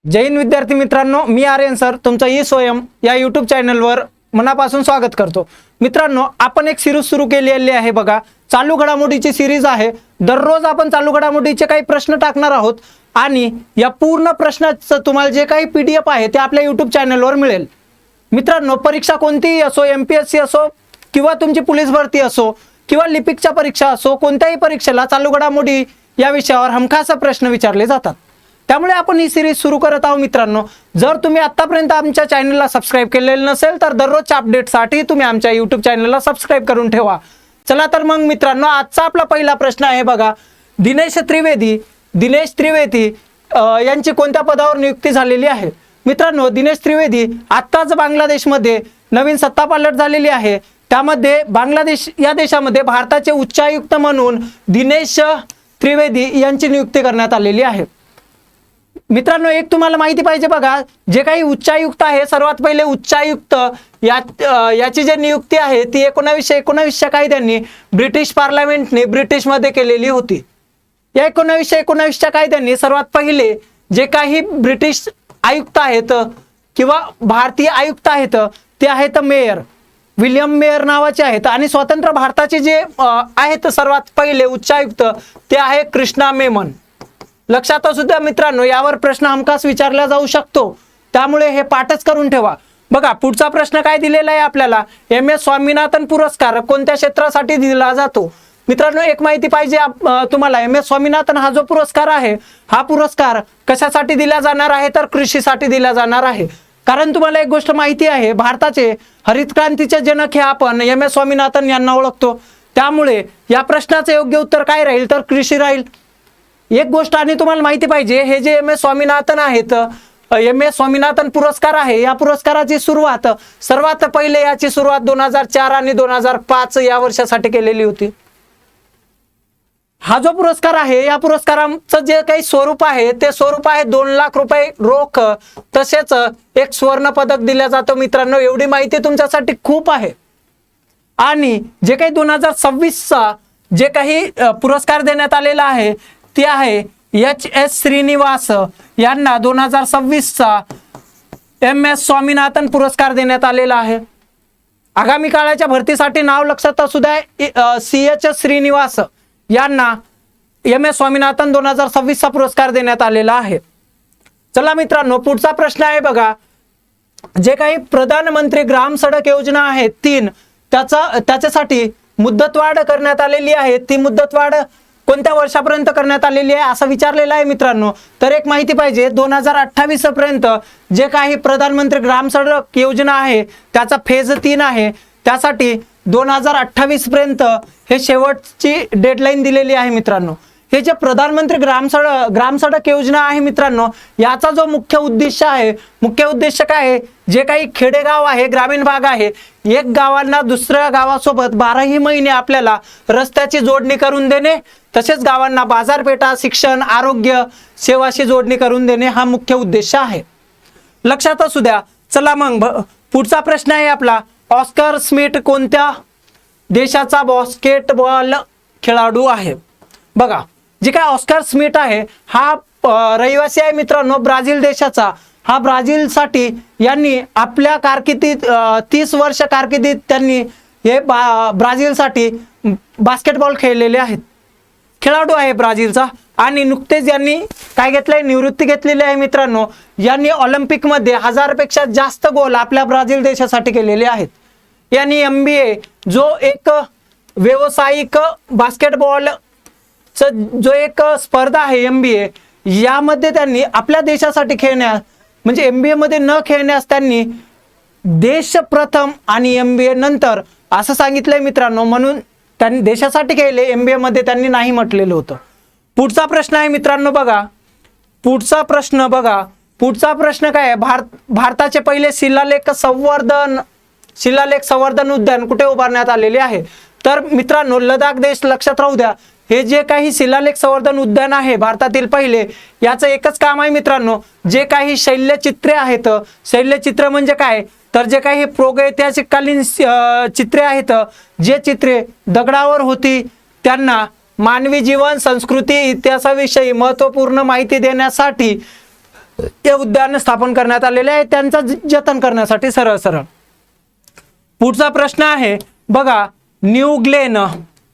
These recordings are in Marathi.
जय हिंद विद्यार्थी मित्रांनो, मी आर्यन सर तुमचा ई स्वयं या यूट्यूब चॅनलवर मनापासून स्वागत करतो। मित्रांनो, आपण एक सिरीज सुरू केलेली आहे बघा, चालू घडामोडीची सिरीज आहे। दररोज आपण चालू घडामोडीचे काही प्रश्न टाकणार आहोत आणि या पूर्ण प्रश्नाचं तुम्हाला जे काही PDF आहे ते आपल्या यूट्यूब चॅनलवर मिळेल। मित्रांनो, परीक्षा कोणतीही असो, MPSC असो किंवा तुमची पोलीस भरती असो किंवा लिपिकच्या परीक्षा असो, कोणत्याही परीक्षेला चालू घडामोडी या विषयावर हमखास प्रश्न विचारले जातात। त्यामुळे आपण ही सिरीज सुरू करत आहोत। मित्रांनो, जर तुम्ही आतापर्यंत आमच्या चॅनलला सबस्क्राइब केलेलं नसेल तर दररोजच्या अपडेटसाठी तुम्ही आमच्या YouTube चॅनलला सबस्क्राइब करून ठेवा। चला तर मग मित्रांनो, आजचा आपला पहिला प्रश्न आहे बघा, दिनेश त्रिवेदी यांची कोणत्या पदावर नियुक्ती झालेली आहे? मित्रांनो, दिनेश त्रिवेदी आत्ताच बांगलादेशमध्ये नवीन सत्ता पालट झालेली आहे। त्यामध्ये बांगलादेश या देशामध्ये भारताचे उच्चायुक्त म्हणून दिनेश त्रिवेदी यांची नियुक्ती करण्यात आलेली आहे। मित्रांनो, एक तुम्हाला माहिती पाहिजे बघा, जे काही उच्चायुक्त आहे, सर्वात पहिले उच्चायुक्त याची जी नियुक्ती आहे ती 1919च्या कायद्याने ब्रिटिश पार्लमेंटने ब्रिटिशमध्ये केलेली होती। या 1919च्या कायद्याने सर्वात पहिले जे काही ब्रिटिश आयुक्त आहेत किंवा भारतीय आयुक्त आहेत ते आहेत मेयर, विलियम मेयर नावाचे आहेत। आणि स्वतंत्र भारताचे जे आहेत सर्वात पहिले उच्चायुक्त ते आहे कृष्णा मेनन। लक्षात असू द्या मित्रांनो, यावर प्रश्न हमखास विचारला जाऊ शकतो, त्यामुळे हे पाठच करून ठेवा। बघा, पुढचा प्रश्न काय दिलेला आहे आपल्याला, MS स्वामीनाथन पुरस्कार कोणत्या क्षेत्रासाठी दिला जातो? मित्रांनो, एक माहिती पाहिजे तुम्हाला, MS स्वामीनाथन हा जो पुरस्कार आहे, हा पुरस्कार कशासाठी दिला जाणार आहे तर कृषीसाठी दिला जाणार आहे। कारण तुम्हाला एक गोष्ट माहिती आहे, भारताचे हरित क्रांतीचे जनक हे आपण MS स्वामीनाथन यांना ओळखतो। त्यामुळे या प्रश्नाचे योग्य उत्तर काय राहील तर कृषी राहील। एक गोष्ट आणि तुम्हाला माहिती पाहिजे, हे जे MS स्वामीनाथन आहेत, MS स्वामीनाथन पुरस्कार आहे, या पुरस्काराची सुरुवात सर्वात पहिले याची सुरुवात 2004 आणि 2005 या वर्षासाठी केलेली होती। हा जो पुरस्कार आहे, या पुरस्काराचं जे काही स्वरूप आहे ते स्वरूप आहे 2 लाख रुपये रोख, तसेच एक स्वर्ण पदक दिलं जातं। मित्रांनो, एवढी माहिती तुमच्यासाठी खूप आहे। आणि जे काही 2026चा जे काही पुरस्कार देण्यात आलेला आहे ते आहे HS श्रीनिवास यांना 2026चा MS स्वामीनाथन पुरस्कार देण्यात आलेला आहे। आगामी काळाच्या भरतीसाठी नाव लक्षात असू द्या, CH श्रीनिवास यांना MS स्वामीनाथन 2026चा पुरस्कार देण्यात आलेला आहे। चला मित्रांनो, पुढचा प्रश्न आहे बघा, जे काही प्रधानमंत्री ग्राम सडक योजना आहे 3 त्याच्यासाठी मुदतवाढ करण्यात आलेली आहे। ती मुदतवाढ कोणत्या वर्षापर्यंत करण्यात आलेली आहे असं विचारलेलं आहे मित्रांनो। तर एक माहिती पाहिजे, 2028 पर्यंत जे काही प्रधानमंत्री ग्राम सडक योजना आहे त्याचा फेज 3 आहे, त्यासाठी 2028 पर्यंत हे शेवटची डेडलाईन दिलेली आहे मित्रांनो। हे जे प्रधानमंत्री ग्राम सडक योजना आहे मित्रांनो, याचा जो मुख्य उद्देश आहे, मुख्य उद्देश काय आहे, जे काही खेडेगाव आहे, ग्रामीण भाग आहे, एक गावांना दुसऱ्या गावासोबत 12ही महिने आपल्याला रस्त्याची जोडणी करून देणे, तसेच गावांना बाजारपेठा, शिक्षण, आरोग्य सेवाशी जोडणी करून देणे हा मुख्य उद्देश आहे। लक्षात असू द्या। चला मग पुढचा प्रश्न आहे आपला, ऑस्कर स्मिथ कोणत्या देशाचा बास्केटबॉल खेळाडू आहे? बघा, जे काय ऑस्कर स्मिथ आहे हा रहिवासी आहे मित्रांनो ब्राझील देशाचा। हा ब्राझीलसाठी यांनी आपल्या कारकिर्दीत 30 वर्ष कारकिर्दीत त्यांनी हे ब्राझीलसाठी बास्केटबॉल खेळलेले आहेत। खेळाडू आहे ब्राझीलचा आणि नुकतेच यांनी काय घेतलंय, निवृत्ती घेतलेली आहे मित्रांनो। यांनी ऑलिम्पिकमध्ये 1000पेक्षा जास्त गोल आपल्या ब्राझील देशासाठी केलेले आहेत। यांनी MBA जो एक व्यावसायिक बास्केटबॉल जो एक स्पर्धा आहे MBA, यामध्ये त्यांनी आपल्या देशासाठी खेळण्यास म्हणजे MBA मध्ये न खेळण्यास त्यांनी देश प्रथम आणि MBA नंतर असं सांगितलंय मित्रांनो, म्हणून त्यांनी देशासाठी खेळले, MBA मध्ये त्यांनी नाही म्हटलेलं होतं। पुढचा प्रश्न आहे मित्रांनो बघा, पुढचा प्रश्न काय आहे, भारताचे पहिले शिलालेख संवर्धन उद्यान कुठे उभारण्यात आलेले आहे? तर मित्रांनो, लडाख देश लक्षात राहू द्या। हे जे काही शिलालेख संवर्धन उद्यान आहे भारतातील पहिले, याचं एकच काम आहे मित्रांनो, जे काही शैल्यचित्रे आहेत, शैल्यचित्र म्हणजे काय तर जे काही प्रागैतिहासिककालीन चित्रे आहेत, जे चित्रे दगडावर होती, त्यांना मानवी जीवन, संस्कृती, इतिहासाविषयी महत्त्वपूर्ण माहिती देण्यासाठी हे उद्यान स्थापन करण्यात आलेले आहे त्यांचं जतन करण्यासाठी. सरळ सरळ पुढचा प्रश्न आहे बघा, न्यू ग्लेन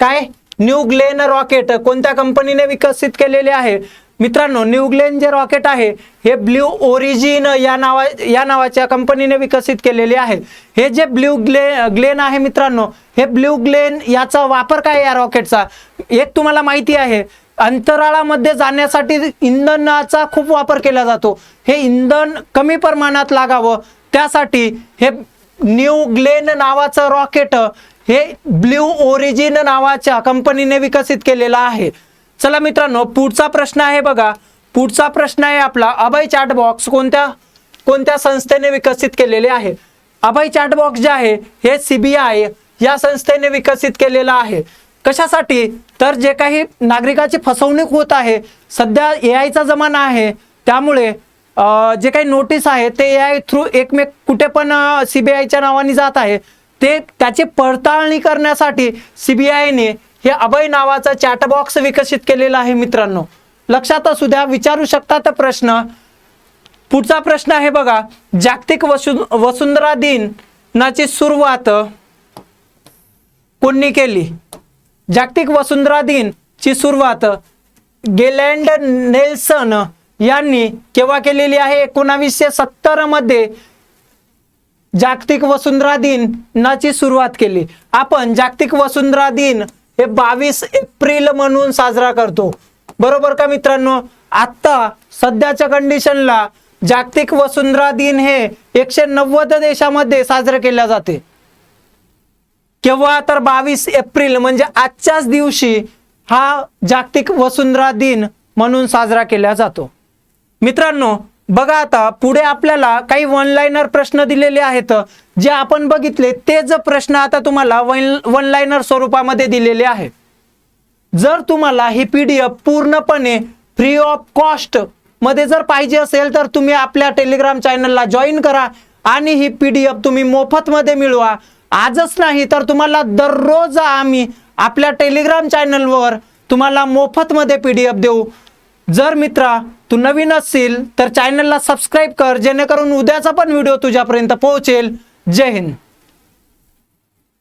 काय, न्यू ग्लेन रॉकेट कोणत्या कंपनीने विकसित केलेले आहे? मित्रांनो, न्यू ग्लेन जे रॉकेट आहे हे ब्ल्यू ओरिजिन या नावाच्या कंपनीने विकसित केलेले आहे. हे जे ब्ल्यू ग्लेन आहे मित्रांनो, हे ब्ल्यू ग्लेन याचा वापर काय या रॉकेटचा? एक तुम्हाला माहिती आहे, अंतराळामध्ये जाण्यासाठी इंधनाचा खूप वापर केला जातो. हे इंधन कमी प्रमाणात लागावं त्यासाठी हे न्यू ग्लेन नावाचं रॉकेट हे ब्ल्यू ओरिजिन नावाच्या कंपनीने विकसित केलेलं आहे. चला मित्रांनो, पुढचा प्रश्न आहे बघा, पुढचा प्रश्न आहे आपला, अभय चॅट बॉक्स कोणत्या संस्थेने विकसित केलेले आहे? अभय चॅट बॉक्स जे आहे हे CBI या संस्थेने विकसित केलेलं आहे. कशासाठी? तर जे काही नागरिकाची फसवणूक होत आहे, सध्या AI चा जमाना आहे, त्यामुळे जे काही नोटीस आहे ते AI थ्रू एकमेक कुठे पण CBIच्या नावाने जात आहे, ते त्याची पडताळणी करण्यासाठी CBI ने हे अभय नावाचा चॅटबॉक्स विकसित केलेला आहे. मित्रांनो, लक्षात असू द्या, विचारू शकतात प्रश्न. पुढचा प्रश्न आहे बघा, जागतिक वसुंधरा दिनाची सुरुवात कोणी केली? जागतिक वसुंधरा दिनची सुरुवात गेलँड नेल्सन यांनी केव्हा केलेली आहे? 1970 मध्ये जागतिक वसुंधरा दिनाची सुरुवात केली. आपण जागतिक वसुंधरा दिन हे 22 एप्रिल म्हणून साजरा करतो, बरोबर का मित्रांनो? आता सध्याच्या कंडिशनला जागतिक वसुंधरा दिन हे 190 देशामध्ये साजरे केले जाते. केव्हा? तर 22 एप्रिल म्हणजे आजच्याच दिवशी हा जागतिक वसुंधरा दिन म्हणून साजरा केला जातो. मित्रांनो बघा, आता पुढे आपल्याला काही वन लाइनर प्रश्न दिलेले आहेत, जे आपण बघितले तेच प्रश्न आता तुम्हाला वन लाइनर स्वरूपामध्ये दिलेले आहे. जर तुम्हाला ही PDF पूर्णपणे फ्री ऑफ कॉस्ट मध्ये जर पाहिजे असेल तर तुम्ही आपल्या टेलिग्राम चॅनलला जॉईन करा आणि ही PDF तुम्ही मोफत मध्ये मिळवा. आजच नाही तर तुम्हाला दररोज आम्ही आपल्या टेलिग्राम चॅनलवर तुम्हाला मोफत मध्ये PDF देऊ. जर मित्रा तू नवीन असशील तर चॅनलला सबस्क्राईब कर, जेणेकरून उद्याचा पण व्हिडिओ तुझ्यापर्यंत पोहोचेल. जय हिंद.